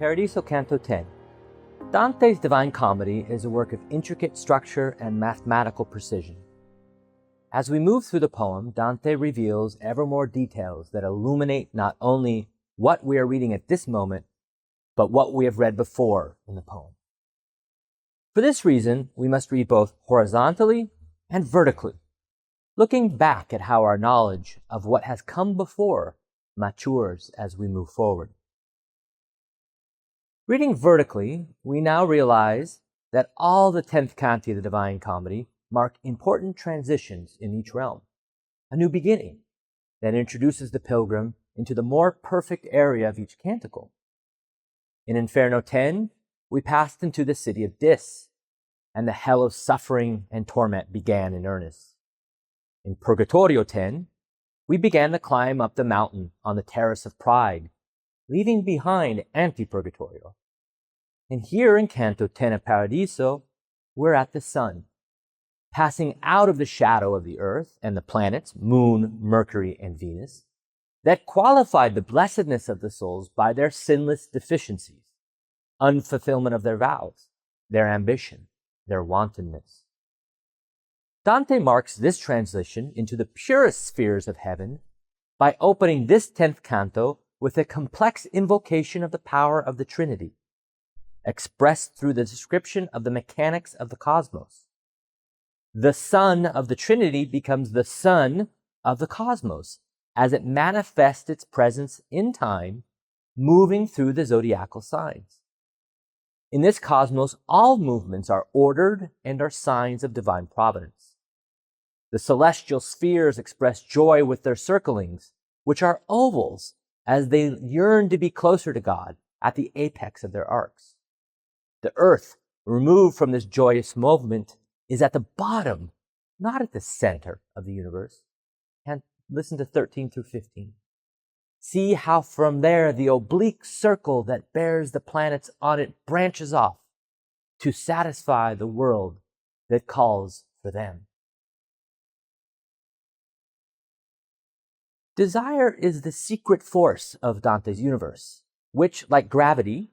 Paradiso, Canto 10. Dante's Divine Comedy is a work of intricate structure and mathematical precision. As we move through the poem, Dante reveals ever more details that illuminate not only what we are reading at this moment, but what we have read before in the poem. For this reason, we must read both horizontally and vertically, looking back at how our knowledge of what has come before matures as we move forward. Reading vertically, we now realize that all the 10th canti of the Divine Comedy mark important transitions in each realm, a new beginning that introduces the pilgrim into the more perfect area of each canticle. In Inferno 10, we passed into the city of Dis, and the hell of suffering and torment began in earnest. In Purgatorio 10, we began the climb up the mountain on the terrace of pride, leaving behind Anti-Purgatorio. And here in Canto 10 of Paradiso, we're at the sun, passing out of the shadow of the earth and the planets, Moon, Mercury, and Venus, that qualified the blessedness of the souls by their sinless deficiencies, unfulfillment of their vows, their ambition, their wantonness. Dante marks this transition into the purest spheres of heaven by opening this 10th canto with a complex invocation of the power of the Trinity, expressed through the description of the mechanics of the cosmos. The Son of the Trinity becomes the Sun of the cosmos as it manifests its presence in time, moving through the zodiacal signs. In this cosmos, all movements are ordered and are signs of divine providence. The celestial spheres express joy with their circlings, which are ovals as they yearn to be closer to God at the apex of their arcs. The earth, removed from this joyous movement, is at the bottom, not at the center of the universe. And listen to 13 through 15. See how from there the oblique circle that bears the planets on it branches off to satisfy the world that calls for them. Desire is the secret force of Dante's universe, which, like gravity,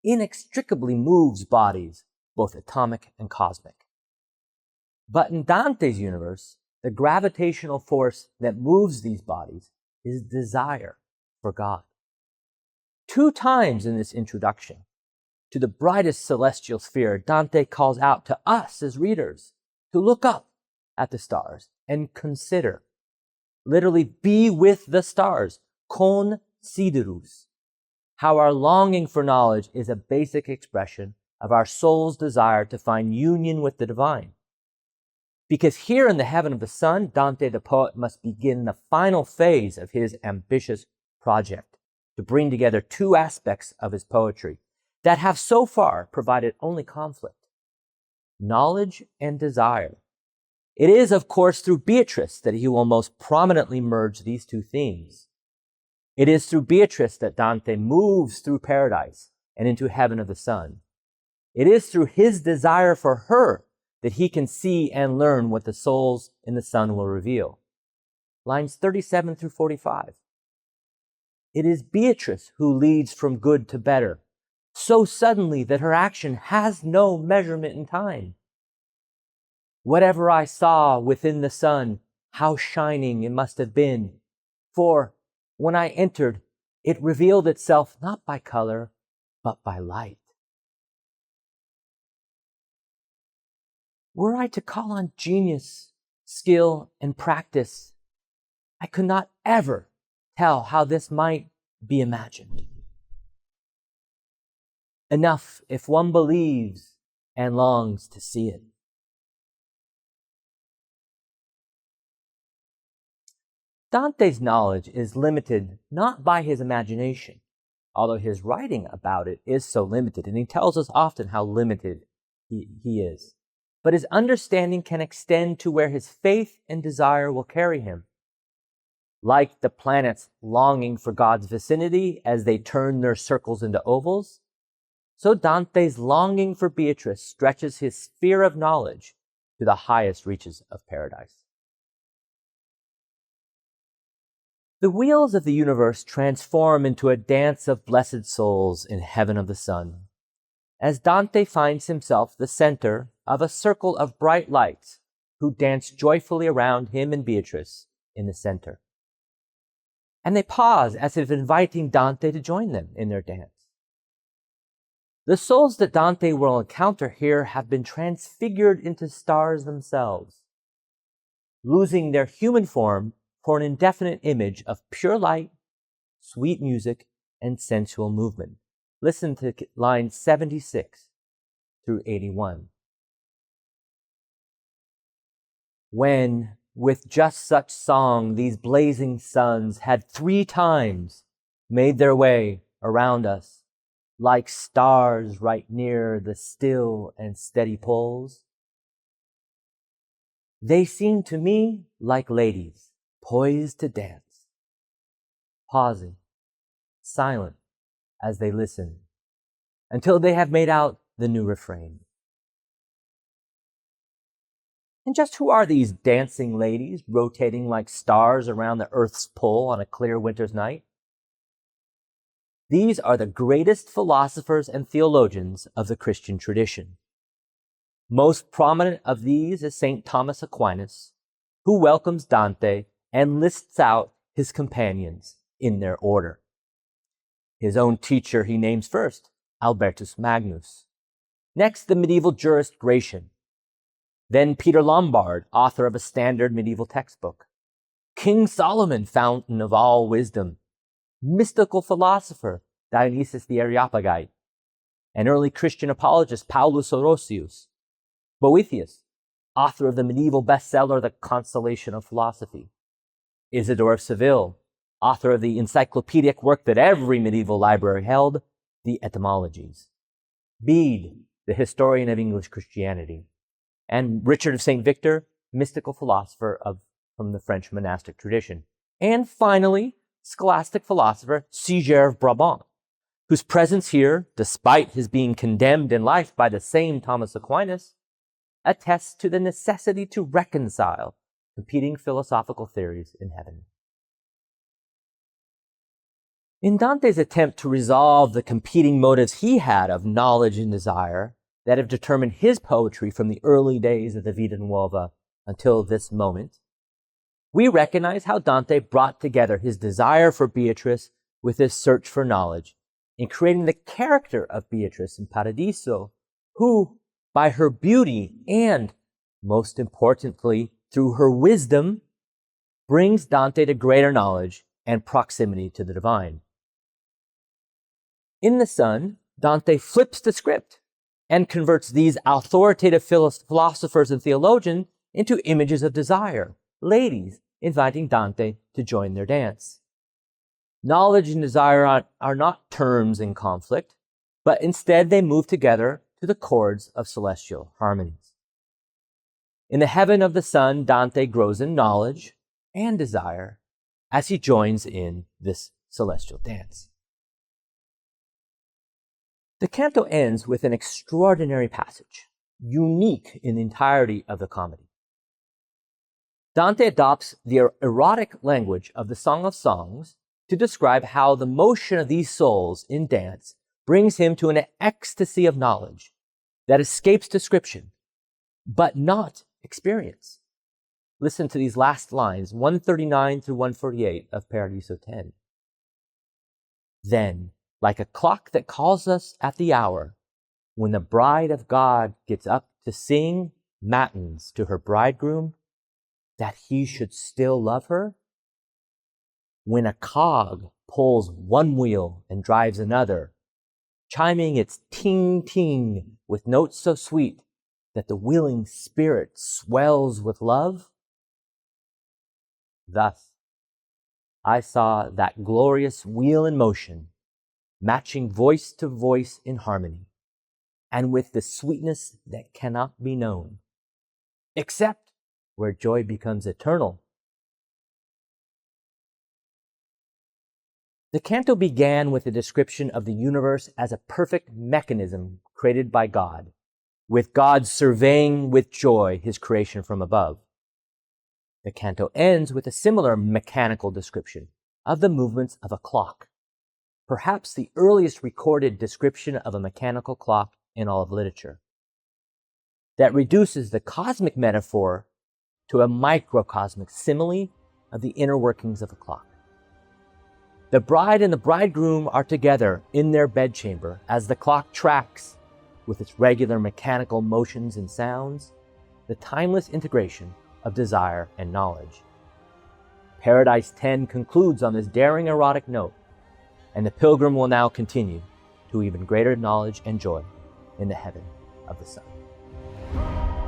inextricably moves bodies, both atomic and cosmic. But in Dante's universe, the gravitational force that moves these bodies is desire for God. 2 times in this introduction to the brightest celestial sphere, Dante calls out to us as readers to look up at the stars and consider, literally be with the stars, considerus, how our longing for knowledge is a basic expression of our soul's desire to find union with the divine. Because here in the heaven of the sun, Dante the poet must begin the final phase of his ambitious project to bring together 2 aspects of his poetry that have so far provided only conflict: knowledge and desire. It is, of course, through Beatrix that he will most prominently merge these 2 themes. It is through Beatrix that Dante moves through paradise and into heaven of the sun. It is through his desire for her that he can see and learn what the souls in the sun will reveal. Lines 37 through 45. It is Beatrix who leads from good to better, so suddenly that her action has no measurement in time. Whatever I saw within the sun, how shining it must have been, for when I entered, it revealed itself not by color, but by light. Were I to call on genius, skill, and practice, I could not ever tell how this might be imagined. Enough if one believes and longs to see it. Dante's knowledge is limited not by his imagination, although his writing about it is so limited, and he tells us often how limited he is. But his understanding can extend to where his faith and desire will carry him. Like the planets longing for God's vicinity as they turn their circles into ovals, so Dante's longing for Beatrix stretches his sphere of knowledge to to the highest reaches of paradise. The wheels of the universe transform into a dance of blessed souls in heaven of the sun, as Dante finds himself the center of a circle of bright lights who dance joyfully around him and Beatrix in the center. And they pause as if inviting Dante to join them in their dance. The souls that Dante will encounter here have been transfigured into stars themselves, losing their human form for an indefinite image of pure light, sweet music, and sensual movement. Listen to lines 76 through 81. When, with just such song, these blazing suns had 3 times made their way around us, like stars right near the still and steady poles, they seemed to me like ladies poised to dance, pausing, silent as they listen, until they have made out the new refrain. And just who are these dancing ladies rotating like stars around the Earth's pole on a clear winter's night? These are the greatest philosophers and theologians of the Christian tradition. Most prominent of these is St. Thomas Aquinas, who welcomes Dante and lists out his companions in their order. His own teacher he names first, Albertus Magnus. Next, the medieval jurist Gratian. Then Peter Lombard, author of a standard medieval textbook. King Solomon, fountain of all wisdom. Mystical philosopher Dionysius the Areopagite. An early Christian apologist Paulus Orosius. Boethius, author of the medieval bestseller The Consolation of Philosophy. Isidore of Seville, author of the encyclopedic work that every medieval library held, the Etymologies. Bede, the historian of English Christianity. And Richard of St. Victor, mystical philosopher from the French monastic tradition. And finally, scholastic philosopher Siger of Brabant, whose presence here, despite his being condemned in life by the same Thomas Aquinas, attests to the necessity to reconcile competing philosophical theories in heaven. In Dante's attempt to resolve the competing motives he had of knowledge and desire that have determined his poetry from the early days of the Vita Nuova until this moment, we recognize how Dante brought together his desire for Beatrix with his search for knowledge in creating the character of Beatrix in Paradiso, who, by her beauty and, most importantly, through her wisdom, brings Dante to greater knowledge and proximity to the divine. In the Sun, Dante flips the script and converts these authoritative philosophers and theologians into images of desire, ladies inviting Dante to join their dance. Knowledge and desire are not terms in conflict, but instead they move together to the chords of celestial harmonies. In the heaven of the Sun, Dante grows in knowledge and desire as he joins in this celestial dance. The canto ends with an extraordinary passage, unique in the entirety of the comedy. Dante adopts the erotic language of the Song of Songs to describe how the motion of these souls in dance brings him to an ecstasy of knowledge that escapes description, but not experience. Listen to these last lines, 139 through 148 of Paradiso 10. Then, like a clock that calls us at the hour, when the bride of God gets up to sing matins to her bridegroom, that he should still love her? When a cog pulls one wheel and drives another, chiming its ting-ting with notes so sweet that the willing spirit swells with love? Thus, I saw that glorious wheel in motion, matching voice to voice in harmony, and with the sweetness that cannot be known, except where joy becomes eternal. The canto began with a description of the universe as a perfect mechanism created by God, with God surveying with joy his creation from above. The canto ends with a similar mechanical description, of the movements of a clock, perhaps the earliest recorded description of a mechanical clock in all of literature, that reduces the cosmic metaphor to a microcosmic simile of the inner workings of a clock. The bride and the bridegroom are together in their bedchamber as the clock tracks, with its regular mechanical motions and sounds, the timeless integration of desire and knowledge. Paradise 10 concludes on this daring erotic note, and the pilgrim will now continue to even greater knowledge and joy in the heaven of the sun.